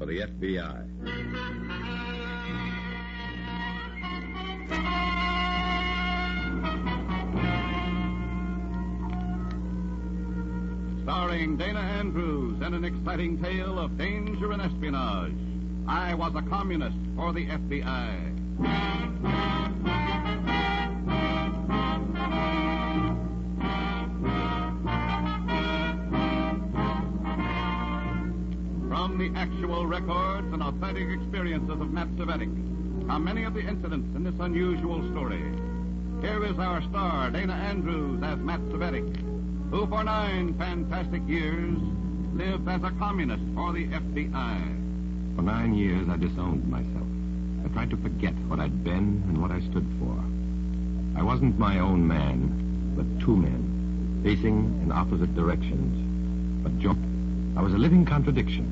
the FBI. Starring Dana Andrews in an exciting tale of danger and espionage. I Was a Communist for the FBI. From the actual records and authentic experiences of Matt Cvetic come many of the incidents in this unusual story. Here is our star, Dana Andrews, as Matt Cvetic, who for 9 fantastic years lived as a communist for the FBI. For 9 years, I disowned myself. I tried to forget what I'd been and what I stood for. I wasn't my own man, but 2 men, facing in opposite directions. But I was a living contradiction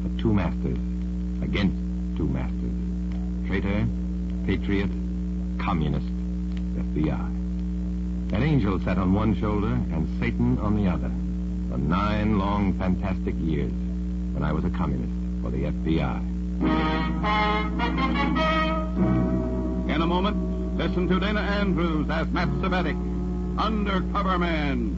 for 2 masters, against 2 masters. Traitor, patriot, communist, FBI. An angel sat on one shoulder and Satan on the other for 9 long, fantastic years when I was a communist for the FBI. In a moment, listen to Dana Andrews as Matt Cvetic, Undercover Man.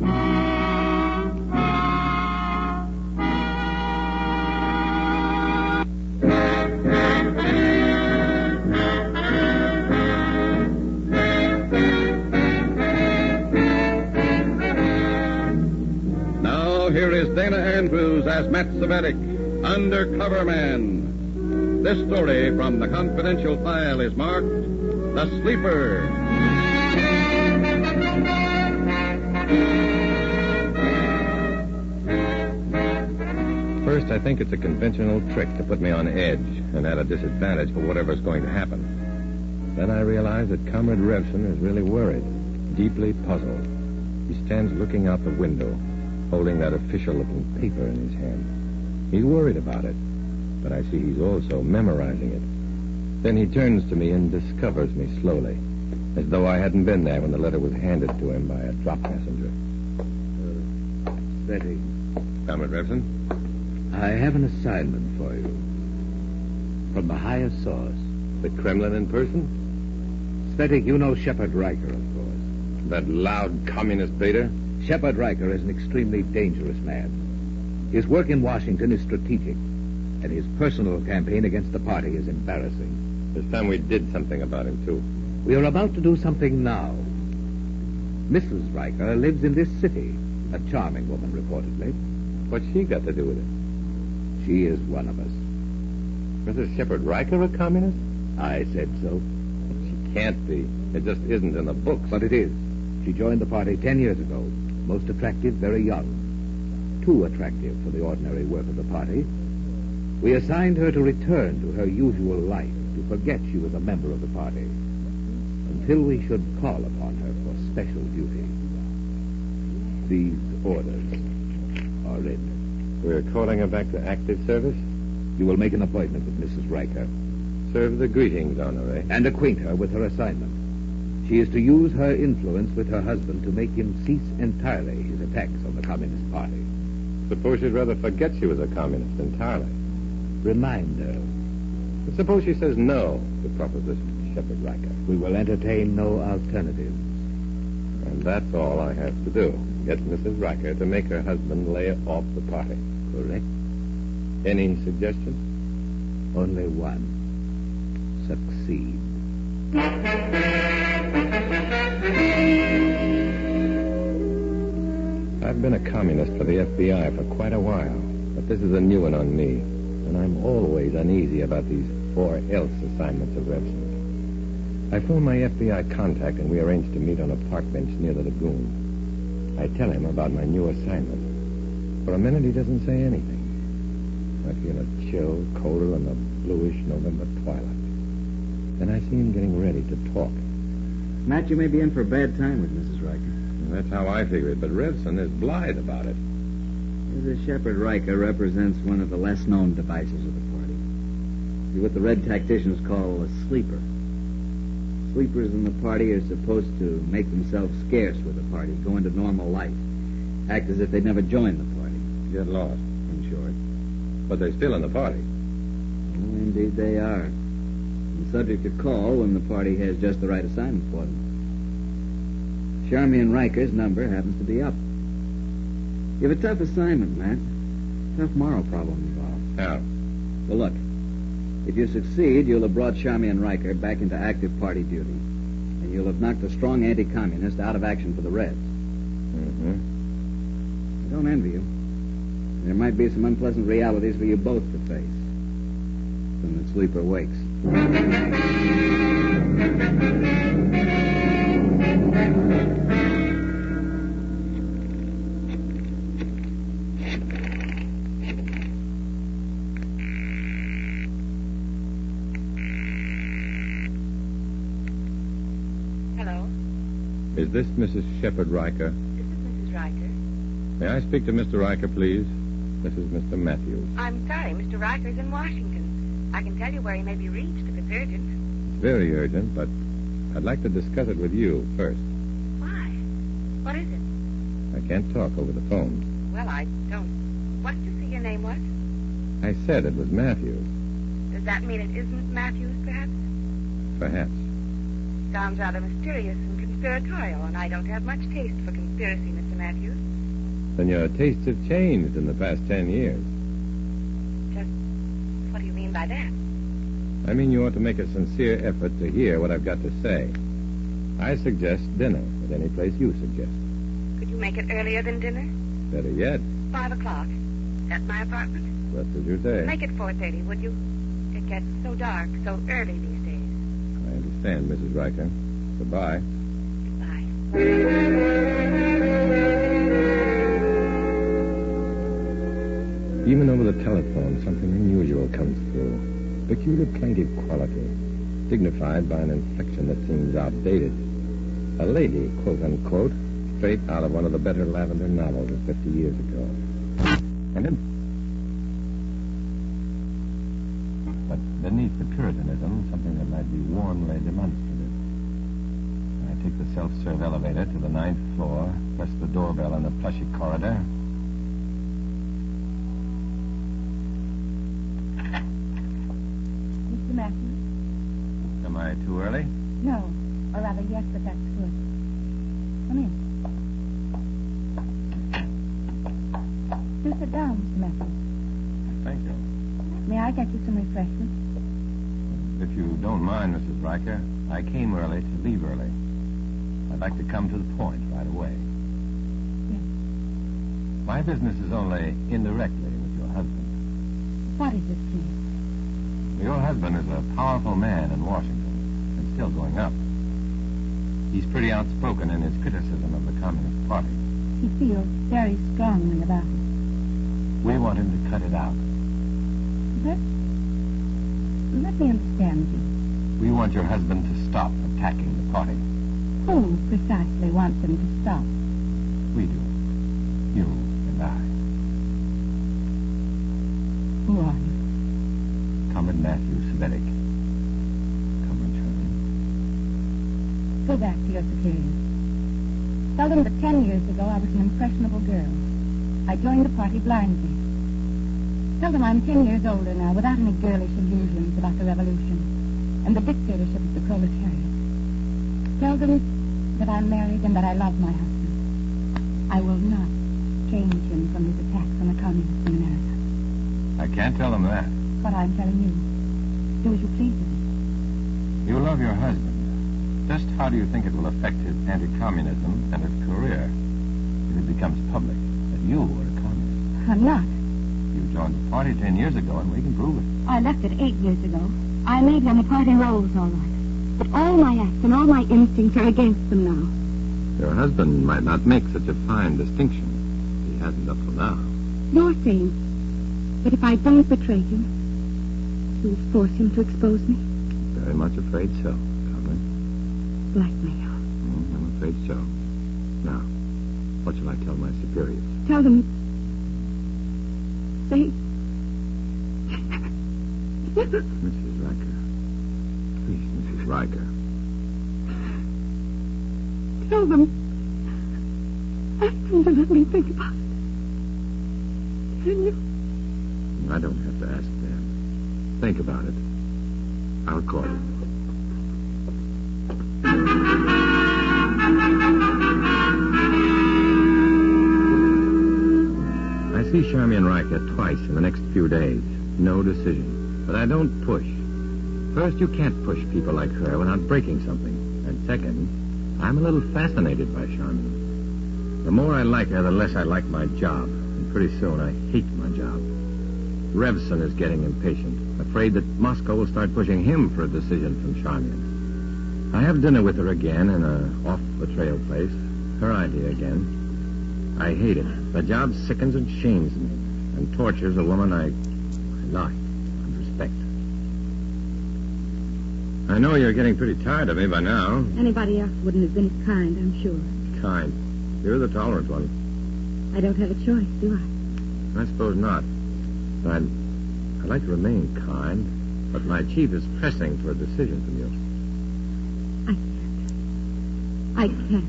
Now, here is Dana Andrews as Matt Cvetic, Undercover Man. This story from the confidential file is marked The Sleeper. First, I think it's a conventional trick to put me on edge and at a disadvantage for whatever's going to happen. Then I realize that Comrade Revson is really worried, deeply puzzled. He stands looking out the window, holding that official-looking paper in his hand. He's worried about it, but I see he's also memorizing it. Then he turns to me and discovers me slowly, as though I hadn't been there when the letter was handed to him by a drop messenger. Betty, Comrade Revson? I have an assignment for you. From the highest source. The Kremlin in person? Svetic, you know Shepard Riker, of course. That loud communist baiter? Shepard Riker is an extremely dangerous man. His work in Washington is strategic, and his personal campaign against the party is embarrassing. This time we did something about him, too. We are about to do something now. Mrs. Riker lives in this city. A charming woman, reportedly. What's she got to do with it? She is one of us. Mrs. Shepard Riker a communist? I said so. She can't be. It just isn't in the books. But it is. She joined the party 10 years ago. Most attractive, very young. Too attractive for the ordinary work of the party. We assigned her to return to her usual life, to forget she was a member of the party, until we should call upon her for special duty. These orders are in. We're calling her back to active service? You will make an appointment with Mrs. Riker. Serve the greetings on her, eh? And acquaint her with her assignment. She is to use her influence with her husband to make him cease entirely his attacks on the Communist Party. Suppose she'd rather forget she was a communist entirely. Remind her. But suppose she says no to proposition Shepard Riker. We will entertain no alternatives. And that's all I have to do. Get Mrs. Riker to make her husband lay off the party. Correct. Any suggestion? Only one. Succeed. I've been a communist for the FBI for quite a while, but this is a new one on me, and I'm always uneasy about these 4 else assignments of Revson. I phone my FBI contact, and we arrange to meet on a park bench near the lagoon. I tell him about my new assignment. For a minute, he doesn't say anything. I feel a chill, colder than the bluish November twilight. Then I see him getting ready to talk. Matt, you may be in for a bad time with Mrs. Riker. That's how I figure it, but Revson is blithe about it. Mrs. Shepard Riker represents one of the less-known devices of the party. She's what the Red Tacticians call a sleeper. Sleepers in the party are supposed to make themselves scarce with the party, go into normal life, act as if they'd never joined the party. Get lost. In short. But they're still in the party. Indeed they are. And subject to call when the party has just the right assignment for them. Charmian Riker's number happens to be up. You have a tough assignment, Matt. Tough moral problem involved. How? Well, look. If you succeed, you'll have brought Charmian Riker back into active party duty. And you'll have knocked a strong anti-communist out of action for the Reds. Mm-hmm. I don't envy you. There might be some unpleasant realities for you both to face when the sleeper wakes. Hello, Is this Mrs. Shepard Riker? this is Mrs. Riker. May I speak to Mr. Riker, please? This is Mr. Matthews. I'm sorry, Mr. Riker's in Washington. I can tell you where he may be reached if it's urgent. It's very urgent, but I'd like to discuss it with you first. Why? What is it? I can't talk over the phone. Well, I don't. What did you say your name was? I said it was Matthews. Does that mean it isn't Matthews, perhaps? Perhaps. Sounds rather mysterious and conspiratorial, and I don't have much taste for conspiracy, Mr. Matthews. Then your tastes have changed in the past 10 years. Just what do you mean by that? I mean you ought to make a sincere effort to hear what I've got to say. I suggest dinner at any place you suggest. Could you make it earlier than dinner? Better yet, 5 o'clock. At my apartment? just as you say. Make it 4:30, would you? It gets so dark so early these days. I understand, Mrs. Riker. Goodbye. Goodbye. Even over the telephone, something unusual comes through. Peculiar plaintive quality, dignified by an inflection that seems outdated. A lady, quote unquote, straight out of one of the better Lavender novels of 50 years ago. And then... But beneath the Puritanism, something that might be warmly demonstrative. I take the self-serve elevator to the 9th floor, press the doorbell in the plushy corridor. Mr. Matthews? Am I too early? No. Or rather, yes, but that's good. Come in. Do sit down, Mr. Matthews. Thank you. May I get you some refreshments? If you don't mind, Mrs. Riker, I came early to leave early. I'd like to come to the point right away. Yes. My business is only indirectly with your husband. What is it, please? Your husband is a powerful man in Washington, and still going up. He's pretty outspoken in his criticism of the Communist Party. He feels very strongly about it. We want him to cut it out. Let me understand you. We want your husband to stop attacking the party. Who precisely wants him to stop? We do. You and I. Who are you? Comrade Matthew Svedik. Comrade Charlie. Go back to your superiors. Tell them that 10 years ago I was an impressionable girl. I joined the party blindly. Tell them I'm 10 years older now, without any girlish illusions about the revolution and the dictatorship of the proletariat. Tell them that I'm married and that I love my husband. I will not change him from his attacks on the communists in America. I can't tell them that. But I'm telling you. Do as you please with it. You love your husband. Just how do you think it will affect his anti-communism and his career if it becomes public that you were a communist? I'm not. You joined the party 10 years ago, and we can prove it. I left it 8 years ago. I made them the party rolls, all right. But all my acts and all my instincts are against them now. Your husband might not make such a fine distinction. He hasn't up till now. You're saying that if I don't betray him, you'll force him to expose me? Very much afraid so, Comrade. Blackmail. I'm afraid so. Now, what shall I tell my superiors? Tell them... Say... Mrs. Riker. Please, Mrs. Riker. Tell them... Ask them to let me think about it. Can you? I don't have to ask them. think about it. I'll call you. I see Charmian Riker twice in the next few days. No decision. But I don't push. First, you can't push people like her without breaking something. And second, I'm a little fascinated by Charmian. The more I like her, the less I like my job. And pretty soon, I hate my job. Revson is getting impatient, afraid that Moscow will start pushing him for a decision from Charmian. I have dinner with her again in a off-the-trail place. Her idea again. I hate it. The job sickens and shames me and tortures a woman I like and respect. I know you're getting pretty tired of me by now. Anybody else wouldn't have been as kind, I'm sure. Kind. You're the tolerant one. I don't have a choice, do I? I suppose not. I'd like to remain kind, but my chief is pressing for a decision from you. I can't.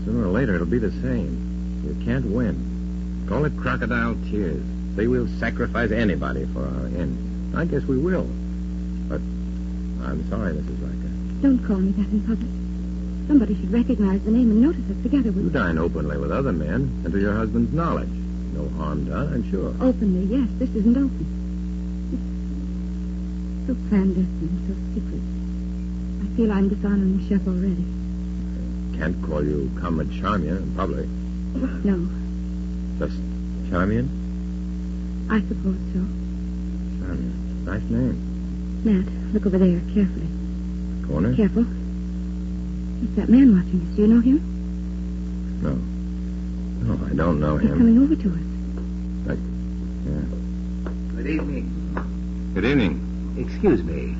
Sooner or later, it'll be the same. You can't win. Call it crocodile tears. Say we'll sacrifice anybody for our end. I guess we will. But I'm sorry, Mrs. Riker. Don't call me that in public. Somebody should recognize the name and notice us together with... You dine openly with other men, and to your husband's knowledge. No harm done, I'm sure. Openly, yes. This isn't open. It's so clandestine, so secret. I feel I'm dishonoring the chef already. Can't call you Comrade Charmian in public. No. Just Charmian? I suppose so. Charmian. Nice name. Matt, look over there, carefully. Corner? Careful. It's that man watching us. Do you know him? No. No, I don't know He's him. coming over to us. Yeah. Good evening. Good evening. Excuse me.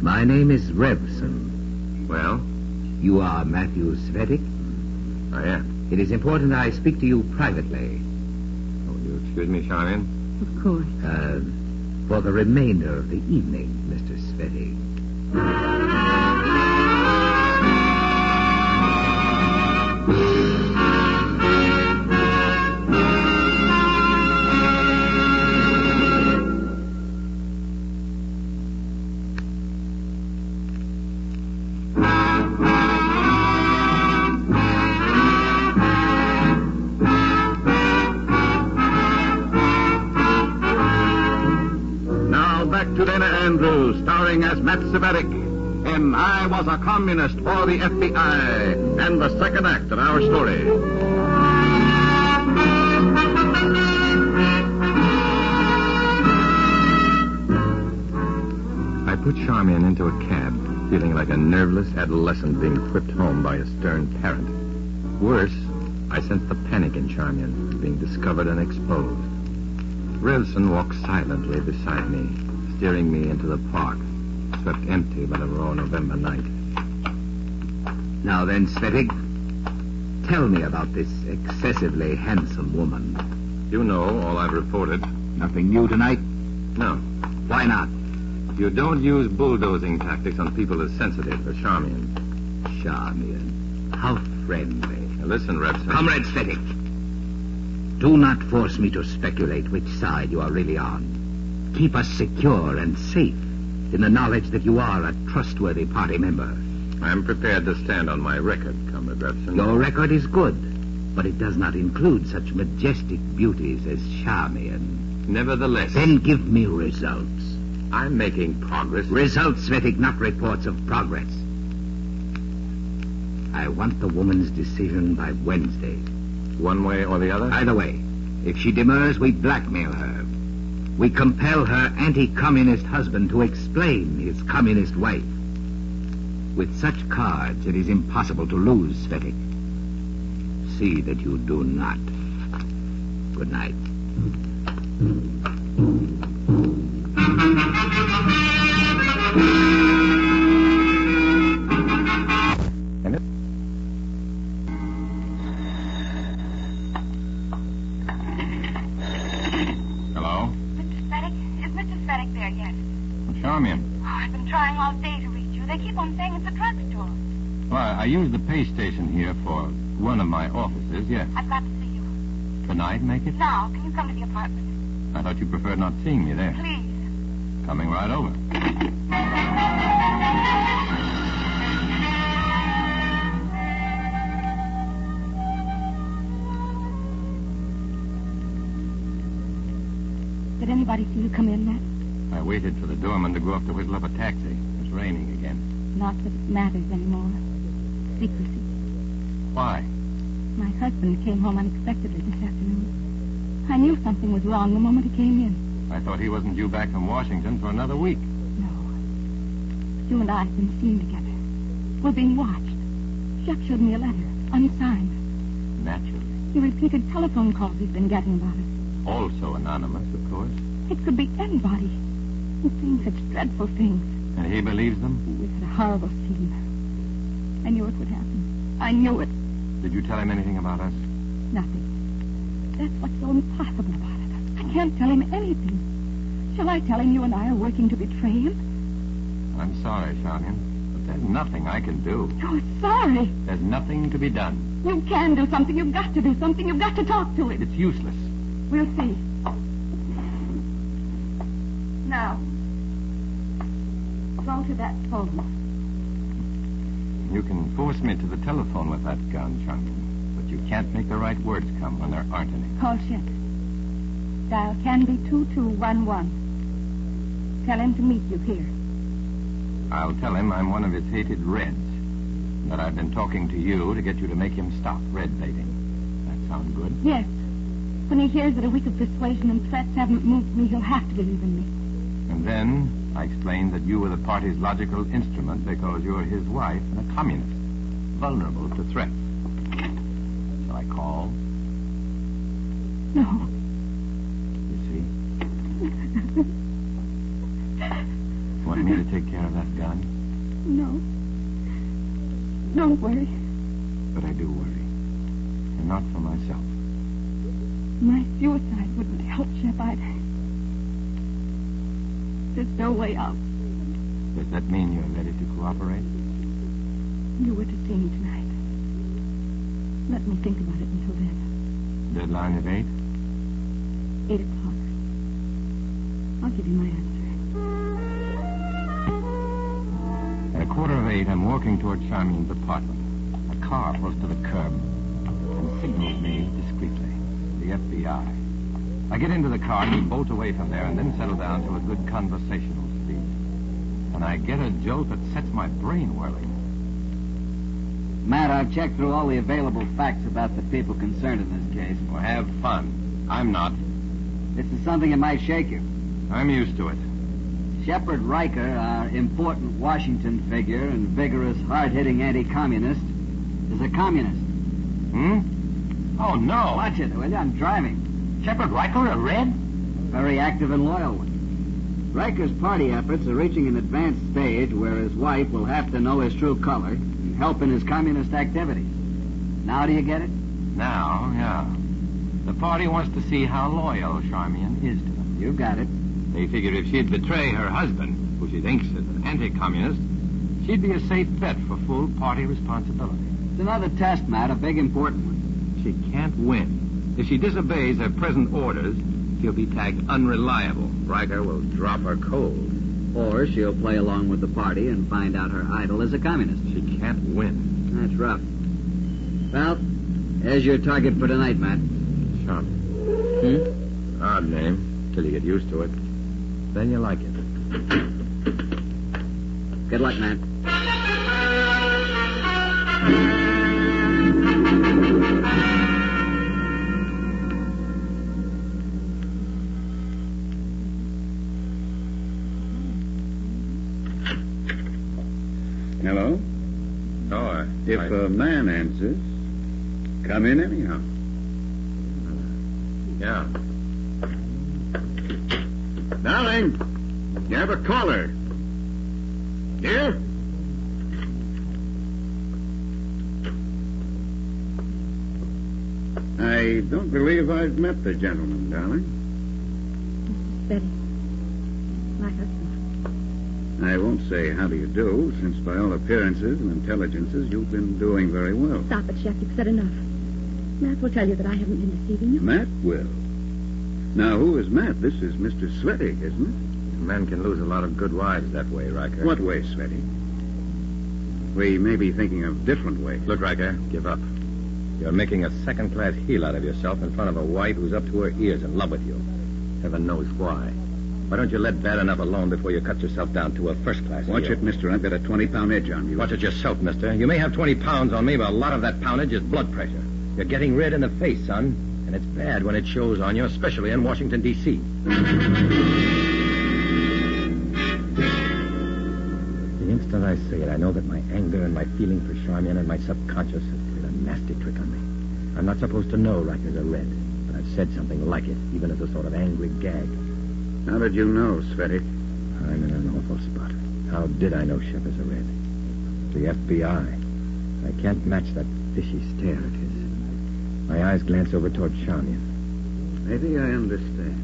My name is Revson. Well, You are Matthew Svetic? I am. It is important I speak to you privately. Oh, will you excuse me, Charmian? Of course. For the remainder of the evening, Mr. Svetic. Andrews, starring as Matt Cvetic in I Was a Communist for the FBI, and the second act of our story. I put Charmian into a cab, feeling like a nerveless adolescent being whipped home by a stern parent. Worse, I sensed the panic in Charmian, being discovered and exposed. Revson walked silently beside me, steering me into the park, swept empty by the raw November night. Now then, Svetic, tell me about this excessively handsome woman. You know all I've reported. Nothing new tonight? No. Why not? You don't use bulldozing tactics on people as sensitive as Charmian. Charmian. How friendly. Now listen, Revson. Comrade Svetic, do not force me to speculate which side you are really on. Keep us secure and safe in the knowledge that you are a trustworthy party member. I'm prepared to stand on my record, Comrade Revson. Your record is good, but it does not include such majestic beauties as Charmian. Nevertheless... Then give me results. I'm making progress. Results, Svetic, not reports of progress. I want the woman's decision by Wednesday. One way or the other? Either way. If she demurs, we blackmail her. We compel her anti-communist husband to explain his communist wife. With such cards, it is impossible to lose, Svetic. See that you do not. Good night. Hello? Mr. Svetic? Is Mr. Svetic there yet? Charmian. Oh, I've been trying all day to reach you. They keep on saying it's a drugstore. Well, I use the pay station here for one of my offices, yes. I've got to see you. Tonight, make it? Now, can you come to the apartment? I thought you preferred not seeing me there. Please. Coming right over. Did anybody see you come in, Matt? I waited for the doorman to go up to whistle up a taxi. It's raining again. Not that it matters anymore. Secrecy. Why? My husband came home unexpectedly this afternoon. I knew something was wrong the moment he came in. I thought he wasn't due back from Washington for another week. No. You and I have been seen together. We're being watched. Shep showed me a letter, unsigned. Naturally. He repeated telephone calls he's been getting about us. Also anonymous, of course. It could be anybody. He's saying such dreadful things. And he believes them? We had a horrible scene. I knew it would happen. I knew it. Did you tell him anything about us? Nothing. That's what's so impossible about it. I can't tell him anything. Shall I tell him you and I are working to betray him? I'm sorry, Charmian, but there's nothing I can do. You're sorry. There's nothing to be done. You can do something. You've got to do something. You've got to talk to him. It's useless. We'll see. Now, go to that phone. You can force me to the telephone with that gun, Charmian, but you can't make the right words come when there aren't any. Call Shep. Dial Canby 2211. Tell him to meet you here. I'll tell him I'm one of his hated Reds, and that I've been talking to you to get you to make him stop red baiting. That sound good? Yes. When he hears that a week of persuasion and threats haven't moved me, he'll have to believe in me. And then I explained that you were the party's logical instrument because you're his wife and a communist, vulnerable to threats. Shall I call? No. You see? Want me to take care of that gun? No. Don't worry. But I do worry. And not for myself. My suicide wouldn't help, Shep. There's no way out. Does that mean you're ready to cooperate? You were to see me tonight. Let me think about it until then. Deadline at 8? 8 o'clock. I'll give you my answer. At 7:45, I'm walking toward Charmian's apartment. A car pulls to the curb and signals me discreetly. The FBI. I get into the car and we bolt away from there and then settle down to a good conversational speed. And I get a jolt that sets my brain whirling. Matt, I've checked through all the available facts about the people concerned in this case. Well, have fun. I'm not. This is something that might shake you. I'm used to it. Shepard Riker, our important Washington figure and vigorous, hard-hitting anti-communist, is a communist. Hmm? Oh, no. Watch it, will you? I'm driving. Shepard Riker, a Red? Very active and loyal one. Riker's party efforts are reaching an advanced stage where his wife will have to know his true color and help in his communist activities. Now do you get it? Now, yeah. The party wants to see how loyal Charmian is to them. You got it. They figure if she'd betray her husband, who she thinks is an anti-communist, she'd be a safe bet for full party responsibility. It's another test, Matt, a big important one. She can't win. If she disobeys her present orders, she'll be tagged unreliable. Riker will drop her cold. Or she'll play along with the party and find out her idol is a communist. She can't win. That's rough. Well, there's your target for tonight, Matt. Charmian. Hmm? Odd name, till you get used to it. Then you like it. Good luck, Matt. Hello? If a man answers, come in anyhow. Yeah. Darling, you have a caller. Here? I don't believe I've met the gentleman, darling. Betty. My husband. I won't say how do you do, since by all appearances and intelligences you've been doing very well. Stop it, Shep. You've said enough. Matt will tell you that I haven't been deceiving you. Matt will. Now, who is Matt? This is Mr. Slettig, isn't it? A man can lose a lot of good wives that way, Riker. What way, Svetty? We may be thinking of different ways. Look, Riker, give up. You're making a second-class heel out of yourself in front of a wife who's up to her ears in love with you. Heaven knows why. Why don't you let bad enough alone before you cut yourself down to a first-class heel? Watch it, mister. I've got a 20-pound edge on you. Watch it yourself, mister. You may have 20 pounds on me, but a lot of that poundage is blood pressure. You're getting red in the face, son. And it's bad when it shows on you, especially in Washington, D.C. The instant I say it, I know that my anger and my feeling for Charmian and my subconscious has played a nasty trick on me. I'm not supposed to know Riker's a red, but I've said something like it, even as a sort of angry gag. How did you know, Svetty? I'm in an awful spot. How did I know Shep is a red? The FBI. I can't match that fishy stare of his. My eyes glance over toward Charmian. Maybe I understand.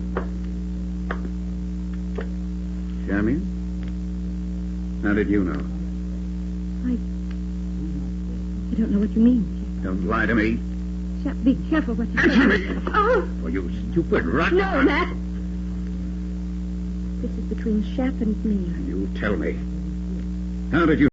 Charmian? How did you know? I don't know what you mean. Don't lie to me. Shep, be careful what you say. Answer me! Oh! Oh, you stupid rotten... No, Matt. This is between Shep and me. You tell me. How did you